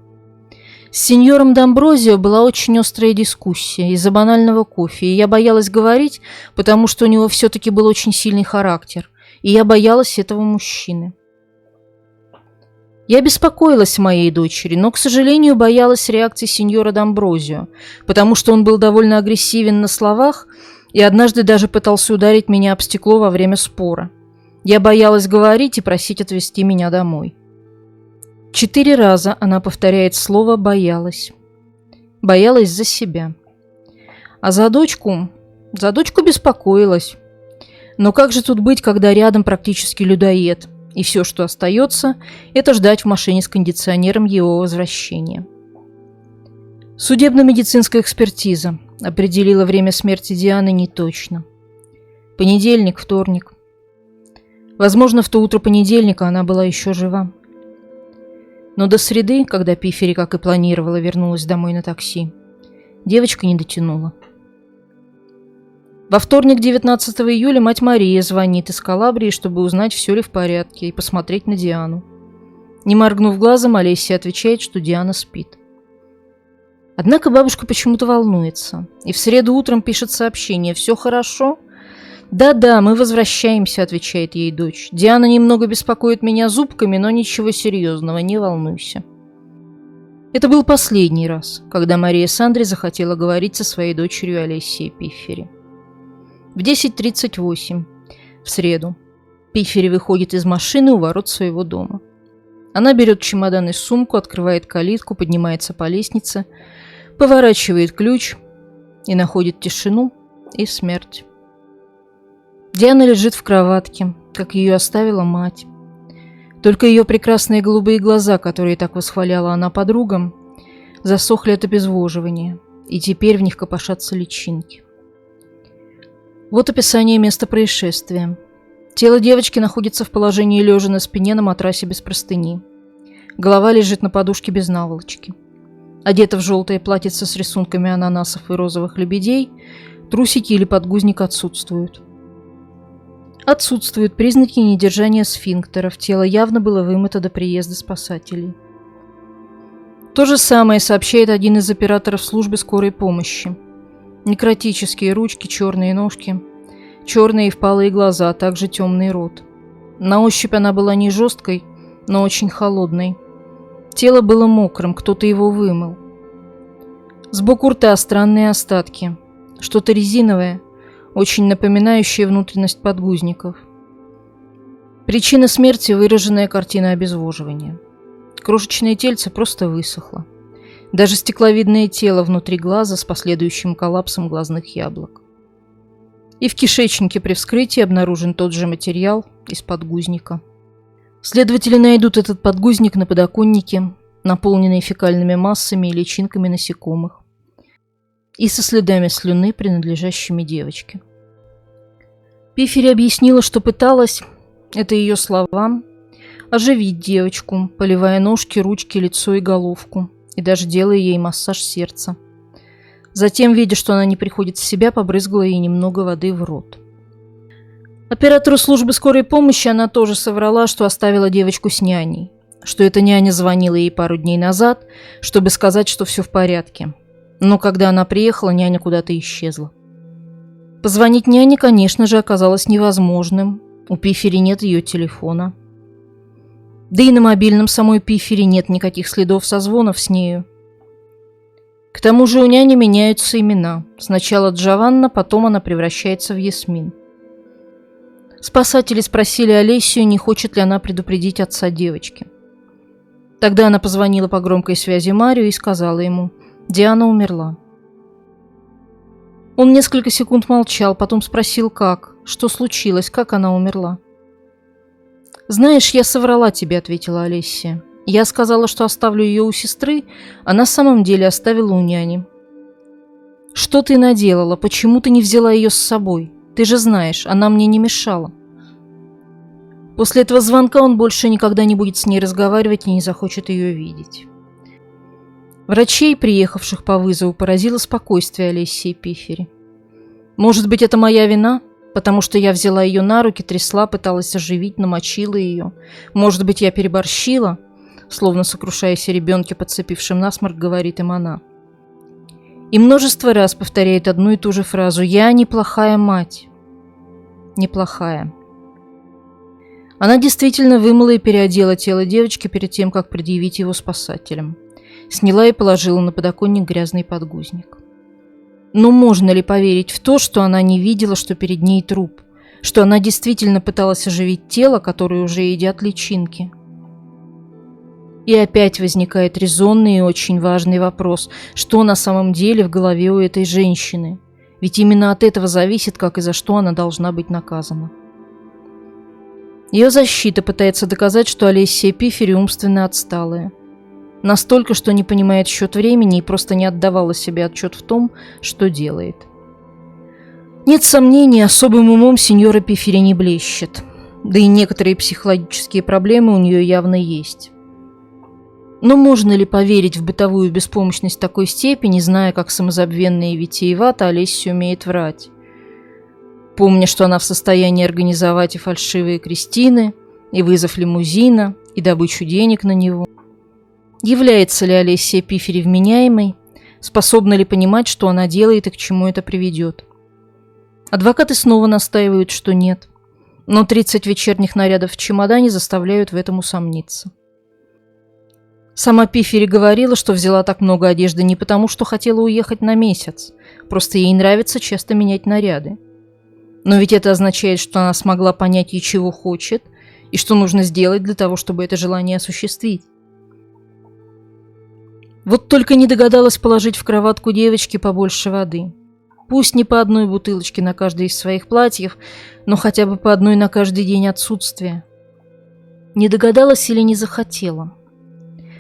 С сеньором Домброзио была очень острая дискуссия из-за банального кофе, и я боялась говорить, потому что у него все-таки был очень сильный характер, и я боялась этого мужчины. Я беспокоилась о моей дочери, но, к сожалению, боялась реакции сеньора Домброзио, потому что он был довольно агрессивен на словах и однажды даже пытался ударить меня об стекло во время спора. Я боялась говорить и просить отвезти меня домой. 4 раза она повторяет слово «боялась». Боялась за себя. А за дочку беспокоилась. Но как же тут быть, когда рядом практически людоед, и все, что остается, это ждать в машине с кондиционером его возвращения. Судебно-медицинская экспертиза определила время смерти Дианы неточно. Понедельник, вторник. Возможно, в то утро понедельника она была еще жива. Но до среды, когда Пифери, как и планировала, вернулась домой на такси, девочка не дотянула. Во вторник, 19 июля, мать Мария звонит из Калабрии, чтобы узнать, все ли в порядке, и посмотреть на Диану. Не моргнув глазом, Олеся отвечает, что Диана спит. Однако бабушка почему-то волнуется, и в среду утром пишет сообщение: «Все хорошо?» «Да-да, мы возвращаемся», — отвечает ей дочь. «Диана немного беспокоит меня зубками, но ничего серьезного, не волнуйся». Это был последний раз, когда Мария Сандри захотела говорить со своей дочерью Олесией Пиффери. В 10:38, в среду, Пиффери выходит из машины у ворот своего дома. Она берет чемодан и сумку, открывает калитку, поднимается по лестнице, поворачивает ключ и находит тишину и смерть. Диана лежит в кроватке, как ее оставила мать. Только ее прекрасные голубые глаза, которые так восхваляла она подругам, засохли от обезвоживания, и теперь в них копошатся личинки. Вот описание места происшествия. Тело девочки находится в положении лежа на спине на матрасе без простыни. Голова лежит на подушке без наволочки. Одета в желтое платьице с рисунками ананасов и розовых лебедей, трусики или подгузник отсутствуют. Отсутствуют признаки недержания сфинктеров, тело явно было вымыто до приезда спасателей. То же самое сообщает один из операторов службы скорой помощи. Некротические ручки, черные ножки, черные и впалые глаза, а также темный рот. На ощупь она была не жесткой, но очень холодной. Тело было мокрым, кто-то его вымыл. Сбоку рта странные остатки, что-то резиновое, очень напоминающее внутренность подгузников. Причина смерти – выраженная картина обезвоживания. Крошечное тельце просто высохло. Даже стекловидное тело внутри глаза с последующим коллапсом глазных яблок. И в кишечнике при вскрытии обнаружен тот же материал из подгузника. Следователи найдут этот подгузник на подоконнике, наполненный фекальными массами и личинками насекомых, и со следами слюны, принадлежащими девочке. Пиффери объяснила, что пыталась, это ее слова, оживить девочку, поливая ножки, ручки, лицо и головку, и даже делая ей массаж сердца. Затем, видя, что она не приходит в себя, побрызгала ей немного воды в рот. Оператору службы скорой помощи она тоже соврала, что оставила девочку с няней, что эта няня звонила ей пару дней назад, чтобы сказать, что все в порядке. Но когда она приехала, няня куда-то исчезла. Позвонить няне, конечно же, оказалось невозможным. У Пиффери нет ее телефона. Да и на мобильном самой Пиффери нет никаких следов созвонов с нею. К тому же у няни меняются имена. Сначала Джованна, потом она превращается в Ясмин. Спасатели спросили Олесию, не хочет ли она предупредить отца девочки. Тогда она позвонила по громкой связи Марию и сказала ему: «Диана умерла». Он несколько секунд молчал, потом спросил, как, что случилось, как она умерла. «Знаешь, я соврала тебе», — ответила Олеся. «Я сказала, что оставлю ее у сестры, а на самом деле оставила у няни». «Что ты наделала? Почему ты не взяла ее с собой? Ты же знаешь, она мне не мешала». После этого звонка он больше никогда не будет с ней разговаривать и не захочет ее видеть. Врачей, приехавших по вызову, поразило спокойствие Олесии Пифери. Может быть, это моя вина? Потому что я взяла ее на руки, трясла, пыталась оживить, намочила ее. Может быть, я переборщила? Словно сокрушаясь о ребенке, подцепившем насморк, говорит им она. И множество раз повторяет одну и ту же фразу: «Я неплохая мать». Неплохая. Она действительно вымыла и переодела тело девочки перед тем, как предъявить его спасателям. Сняла и положила на подоконник грязный подгузник. Но можно ли поверить в то, что она не видела, что перед ней труп? Что она действительно пыталась оживить тело, которое уже едят личинки? И опять возникает резонный и очень важный вопрос: что на самом деле в голове у этой женщины? Ведь именно от этого зависит, как и за что она должна быть наказана. Ее защита пытается доказать, что Олесия Пифери умственно отсталая. Настолько, что не понимает счет времени и просто не отдавала себе отчет в том, что делает. Нет сомнений, особым умом сеньора Пифери не блещет. Да и некоторые психологические проблемы у нее явно есть. Но можно ли поверить в бытовую беспомощность такой степени, зная, как самозабвенно и витиевато Олеся умеет врать? Помня, что она в состоянии организовать и фальшивые крестины, и вызов лимузина, и добычу денег на него. Является ли Олесия Пифери вменяемой? Способна ли понимать, что она делает и к чему это приведет? Адвокаты снова настаивают, что нет. Но 30 вечерних нарядов в чемодане заставляют в этом усомниться. Сама Пифери говорила, что взяла так много одежды не потому, что хотела уехать на месяц. Просто ей нравится часто менять наряды. Но ведь это означает, что она смогла понять, и чего хочет, и что нужно сделать для того, чтобы это желание осуществить. Вот только не догадалась положить в кроватку девочки побольше воды. Пусть не по одной бутылочке на каждое из своих платьев, но хотя бы по одной на каждый день отсутствия. Не догадалась или не захотела?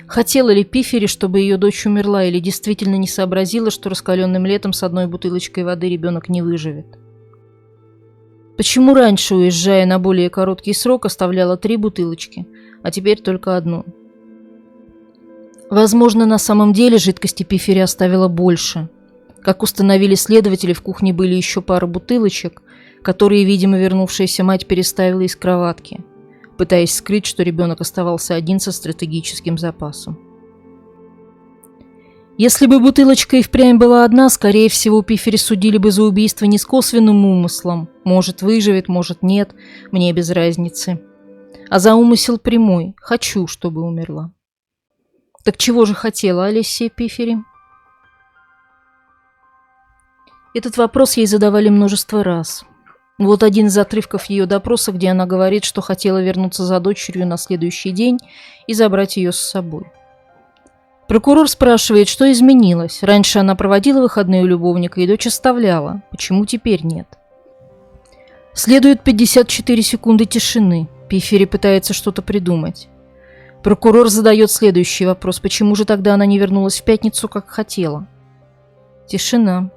Хотела ли Пифери, чтобы ее дочь умерла, или действительно не сообразила, что раскаленным летом с одной бутылочкой воды ребенок не выживет? Почему раньше, уезжая на более короткий срок, оставляла 3 бутылочки, а теперь только одну? Возможно, на самом деле жидкости Пифери оставила больше. Как установили следователи, в кухне были еще пара бутылочек, которые, видимо, вернувшаяся мать переставила из кроватки, пытаясь скрыть, что ребенок оставался один со стратегическим запасом. Если бы бутылочка и впрямь была одна, скорее всего, Пифери судили бы за убийство не с косвенным умыслом, может, выживет, может, нет, мне без разницы, а за умысел прямой, хочу, чтобы умерла. Так чего же хотела Олесия Пифери? Этот вопрос ей задавали множество раз. Вот один из отрывков ее допроса, где она говорит, что хотела вернуться за дочерью на следующий день и забрать ее с собой. Прокурор спрашивает, что изменилось. Раньше она проводила выходные у любовника и дочь оставляла. Почему теперь нет? Следует 54 секунды тишины. Пифери пытается что-то придумать. Прокурор задает следующий вопрос. Почему же тогда она не вернулась в пятницу, как хотела? Тишина.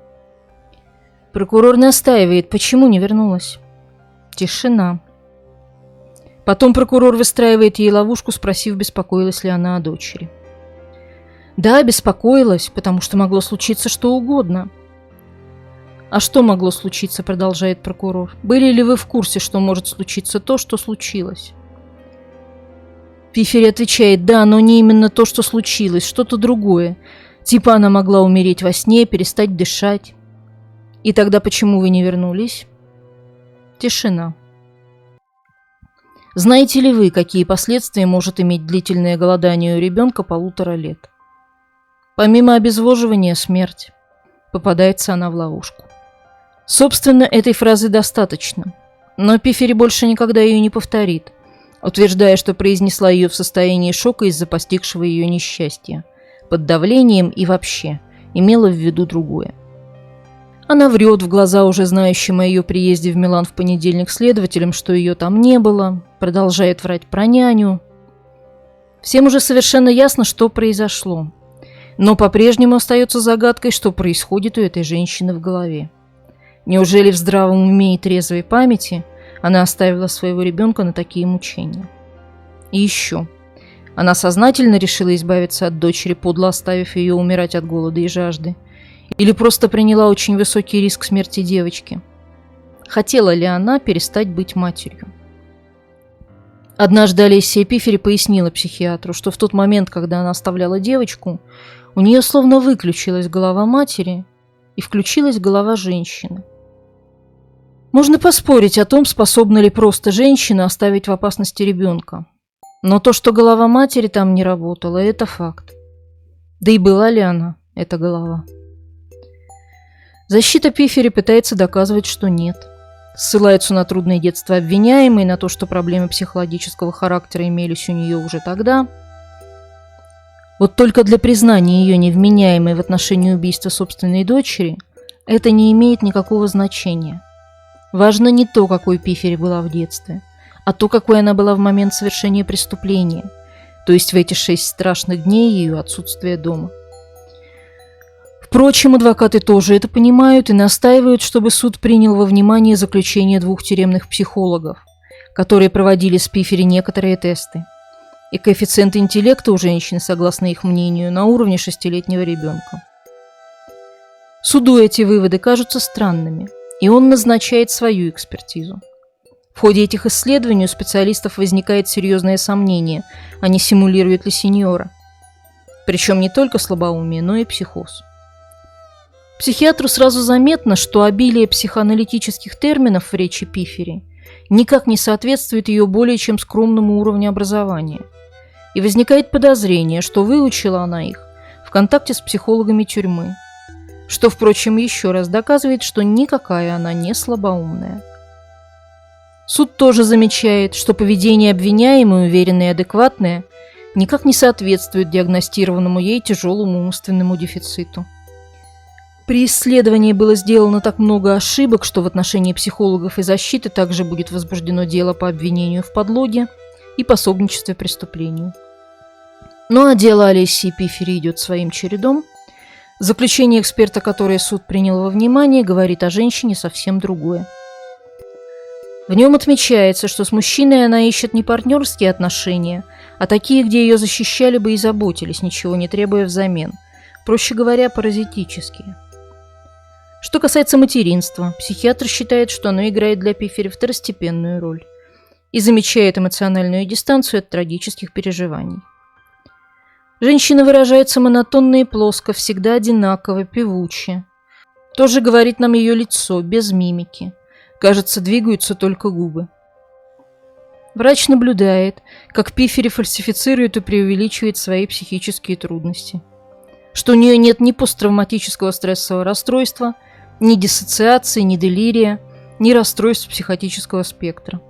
Прокурор настаивает. Почему не вернулась? Тишина. Потом прокурор выстраивает ей ловушку, спросив, беспокоилась ли она о дочери. Да, беспокоилась, потому что могло случиться что угодно. А что могло случиться, продолжает прокурор. Были ли вы в курсе, что может случиться то, что случилось? Пифери отвечает, да, но не именно то, что случилось, что-то другое. Типа она могла умереть во сне, перестать дышать. И тогда почему вы не вернулись? Тишина. Знаете ли вы, какие последствия может иметь длительное голодание у ребенка 1,5 лет? Помимо обезвоживания, смерть. Попадается она в ловушку. Собственно, этой фразы достаточно. Но Пифери больше никогда ее не повторит, утверждая, что произнесла ее в состоянии шока из-за постигшего ее несчастья, под давлением и вообще имела в виду другое. Она врет в глаза уже знающим о ее приезде в Милан в понедельник следователям, что ее там не было, продолжает врать про няню. Всем уже совершенно ясно, что произошло. Но по-прежнему остается загадкой, что происходит у этой женщины в голове. Неужели в здравом уме и трезвой памяти она оставила своего ребенка на такие мучения? И еще. Она сознательно решила избавиться от дочери, подло оставив ее умирать от голода и жажды? Или просто приняла очень высокий риск смерти девочки? Хотела ли она перестать быть матерью? Однажды Олеся Пифери пояснила психиатру, что в тот момент, когда она оставляла девочку, у нее словно выключилась голова матери и включилась голова женщины. Можно поспорить о том, способна ли просто женщина оставить в опасности ребенка. Но то, что голова матери там не работала, это факт. Да и была ли она, эта голова? Защита Пифери пытается доказывать, что нет. Ссылается на трудное детство обвиняемой, на то, что проблемы психологического характера имелись у нее уже тогда. Вот только для признания ее невменяемой в отношении убийства собственной дочери это не имеет никакого значения. Важно не то, какой Пифери была в детстве, а то, какой она была в момент совершения преступления, то есть в эти 6 страшных дней ее отсутствия дома. Впрочем, адвокаты тоже это понимают и настаивают, чтобы суд принял во внимание заключение 2 тюремных психологов, которые проводили с Пифери некоторые тесты. И коэффициент интеллекта у женщины, согласно их мнению, на уровне 6-летнего ребенка. Суду эти выводы кажутся странными, и он назначает свою экспертизу. В ходе этих исследований у специалистов возникает серьезное сомнение, а не симулирует ли сеньора. Причем не только слабоумие, но и психоз. Психиатру сразу заметно, что обилие психоаналитических терминов в речи Пифери никак не соответствует ее более чем скромному уровню образования. И возникает подозрение, что выучила она их в контакте с психологами тюрьмы, что, впрочем, еще раз доказывает, что никакая она не слабоумная. Суд тоже замечает, что поведение обвиняемой, уверенное и адекватное, никак не соответствует диагностированному ей тяжелому умственному дефициту. При исследовании было сделано так много ошибок, что в отношении психологов и защиты также будет возбуждено дело по обвинению в подлоге и пособничестве преступлению. Ну а дело Олеси Пифери идет своим чередом. Заключение эксперта, которое суд принял во внимание, говорит о женщине совсем другое. В нем отмечается, что с мужчиной она ищет не партнерские отношения, а такие, где ее защищали бы и заботились, ничего не требуя взамен. Проще говоря, паразитические. Что касается материнства, психиатр считает, что оно играет для Пифери второстепенную роль и замечает эмоциональную дистанцию от трагических переживаний. Женщина выражается монотонно и плоско, всегда одинаково, певуче. Тоже говорит нам ее лицо, без мимики. Кажется, двигаются только губы. Врач наблюдает, как Пифери фальсифицирует и преувеличивает свои психические трудности. Что у нее нет ни посттравматического стрессового расстройства, ни диссоциации, ни делирия, ни расстройств психотического спектра.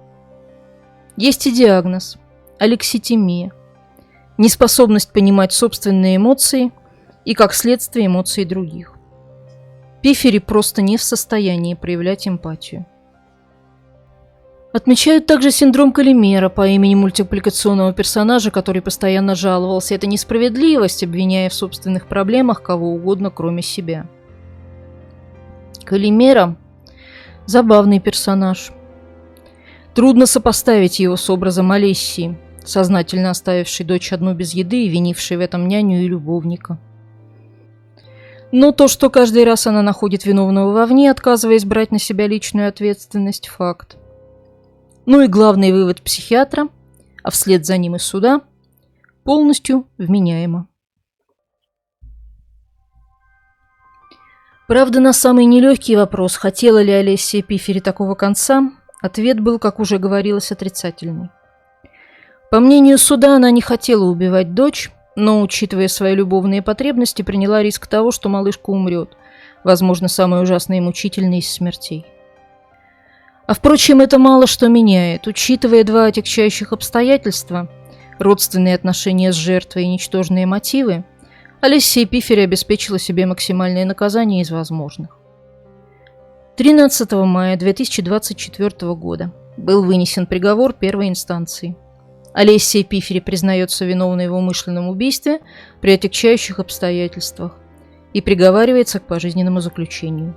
Есть и диагноз – алекситимия, неспособность понимать собственные эмоции и, как следствие, эмоции других. Пифери просто не в состоянии проявлять эмпатию. Отмечают также синдром Калимера по имени мультипликационного персонажа, который постоянно жаловался. Это несправедливость, обвиняя в собственных проблемах кого угодно, кроме себя. Калимера – забавный персонаж. Трудно сопоставить его с образом Олесии, сознательно оставившей дочь одну без еды и винившей в этом няню и любовника. Но то, что каждый раз она находит виновного вовне, отказываясь брать на себя личную ответственность – факт. Ну и главный вывод психиатра, а вслед за ним и суда – полностью вменяемо. Правда, на самый нелегкий вопрос, хотела ли Олеся Пифери такого конца, ответ был, как уже говорилось, отрицательный. По мнению суда, она не хотела убивать дочь, но, учитывая свои любовные потребности, приняла риск того, что малышка умрет, возможно, самой ужасной и мучительной из смертей. А впрочем, это мало что меняет, учитывая 2 отягчающих обстоятельства – родственные отношения с жертвой и ничтожные мотивы, Олеся Пифери обеспечила себе максимальное наказание из возможных. 13 мая 2024 года был вынесен приговор первой инстанции. Олеся Пифери признается виновной в умышленном убийстве при отягчающих обстоятельствах и приговаривается к пожизненному заключению.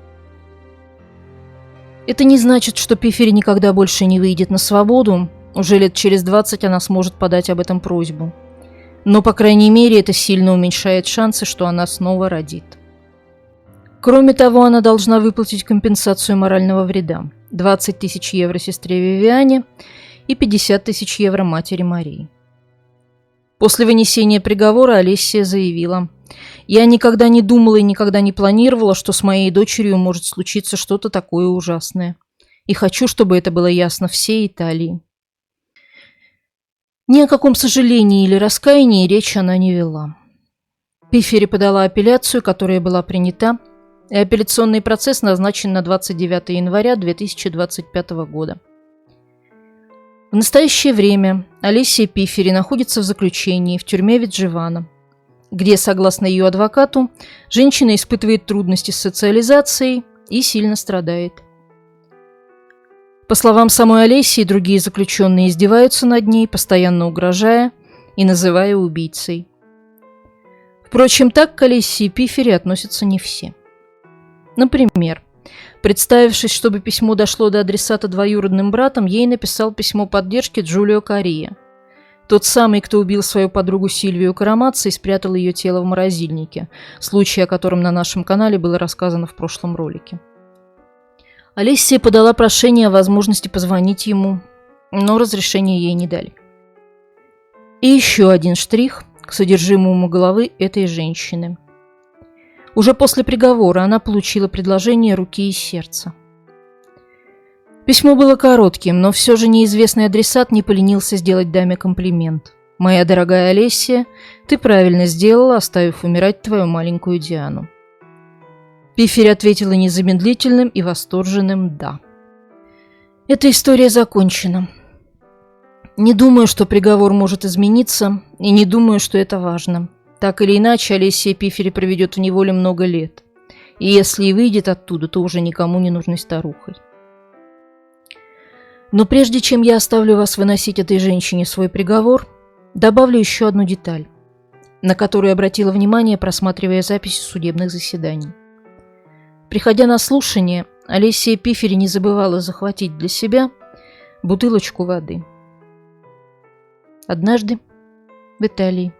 Это не значит, что Пифери никогда больше не выйдет на свободу, уже лет через 20 она сможет подать об этом просьбу. Но, по крайней мере, это сильно уменьшает шансы, что она снова родит. Кроме того, она должна выплатить компенсацию морального вреда – 20 тысяч евро сестре Вивиане и 50 тысяч евро матери Марии. После вынесения приговора Олессия заявила: «Я никогда не думала и никогда не планировала, что с моей дочерью может случиться что-то такое ужасное. И хочу, чтобы это было ясно всей Италии». Ни о каком сожалении или раскаянии речи она не вела. Пиффери подала апелляцию, которая была принята, и апелляционный процесс назначен на 29 января 2025 года. В настоящее время Олессия Пиффери находится в заключении в тюрьме Виджевано, где, согласно ее адвокату, женщина испытывает трудности с социализацией и сильно страдает. По словам самой Олессии, другие заключенные издеваются над ней, постоянно угрожая и называя убийцей. Впрочем, так к Олессии Пиффери относятся не все. Например, представившись, чтобы письмо дошло до адресата двоюродным братом, ей написал письмо поддержки Джулио Кория, тот самый, кто убил свою подругу Сильвию Карамацци и спрятал ее тело в морозильнике, случай, о котором на нашем канале было рассказано в прошлом ролике. Олессия подала прошение о возможности позвонить ему, но разрешения ей не дали. И еще один штрих к содержимому головы этой женщины. Уже после приговора она получила предложение руки и сердца. Письмо было коротким, но все же неизвестный адресат не поленился сделать даме комплимент. «Моя дорогая Олессия, ты правильно сделала, оставив умирать твою маленькую Диану». Пиффери ответила незамедлительным и восторженным «да». Эта история закончена. Не думаю, что приговор может измениться, и не думаю, что это важно. Так или иначе, Олессия Пиффери проведет в неволе много лет. И если и выйдет оттуда, то уже никому не нужной старухой. Но прежде чем я оставлю вас выносить этой женщине свой приговор, добавлю еще одну деталь, на которую обратила внимание, просматривая записи судебных заседаний. Приходя на слушание, Олессия Пиффери не забывала захватить для себя бутылочку воды. Однажды в Италии